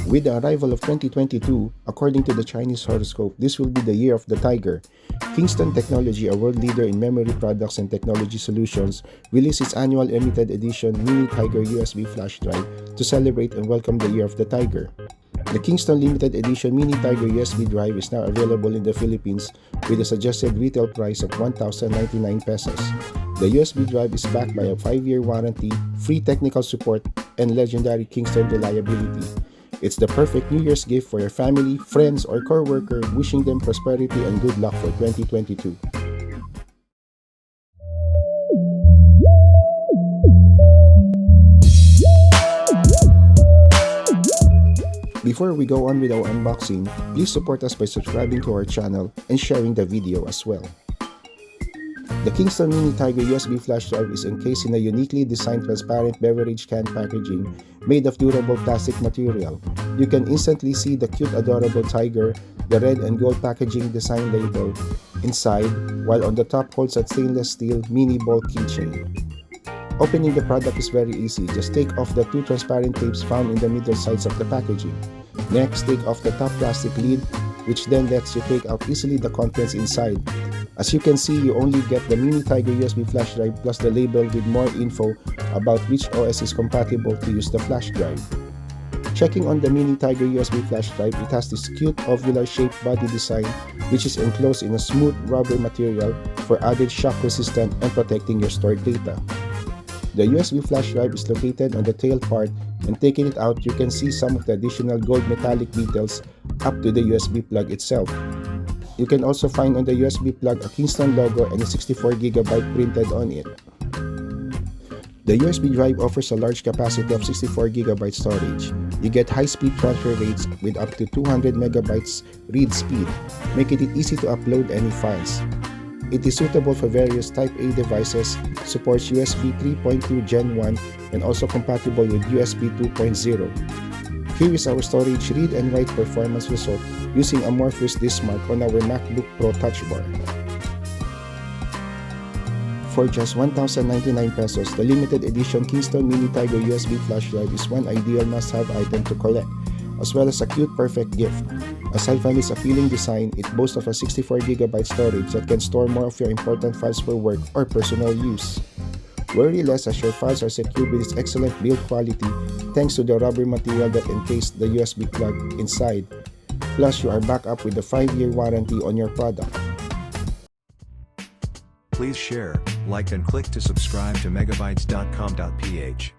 With the arrival of 2022, according to the Chinese horoscope, this will be the year of the tiger. Kingston Technology, a world leader in memory products and technology solutions, released its annual limited edition Mini Tiger USB flash drive to celebrate and welcome the year of the tiger. The Kingston limited edition Mini Tiger USB drive is now available in the Philippines with a suggested retail price of 1,099 pesos. The USB drive is backed by a 5-year warranty, free technical support, and legendary Kingston reliability. It's the perfect New Year's gift for your family, friends, or coworker, wishing them prosperity and good luck for 2022. Before we go on with our unboxing, please support us by subscribing to our channel and sharing the video as well. The Kingston Mini Tiger USB flash drive is encased in a uniquely designed transparent beverage can packaging made of durable plastic material. You can instantly see the cute adorable tiger, the red and gold packaging design label inside, while on the top holds a stainless steel mini ball keychain. Opening the product is very easy. Just take off the two transparent tapes found in the middle sides of the packaging. Next, take off the top plastic lid, which then lets you take out easily the contents inside. As you can see, you only get the Mini Tiger USB flash drive plus the label with more info about which OS is compatible to use the flash drive. Checking on the Mini Tiger USB flash drive, it has this cute ovular shaped body design which is enclosed in a smooth rubber material for added shock resistance and protecting your stored data. The USB flash drive is located on the tail part, and taking it out you can see some of the additional gold metallic details up to the USB plug itself. You can also find on the USB plug a Kingston logo and a 64GB printed on it. The USB drive offers a large capacity of 64GB storage. You get high-speed transfer rates with up to 200 megabytes read speed, making it easy to upload any files. It is suitable for various Type A devices, supports USB 3.2 Gen 1, and also compatible with USB 2.0. Here is our storage read and write performance result using Amorphous Disk Mark on our MacBook Pro Touch Bar. For just 1,099 pesos, the limited edition Kingston Mini Tiger USB flash drive is one ideal must-have item to collect, as well as a cute perfect gift. Aside from its appealing design, it boasts of a 64GB storage that can store more of your important files for work or personal use. Worry less as your files are secured with its excellent build quality thanks to the rubber material that encased the USB plug inside. Plus, you are backed up with a 5-year warranty on your product. Please share, like and click to subscribe to megabites.com.ph.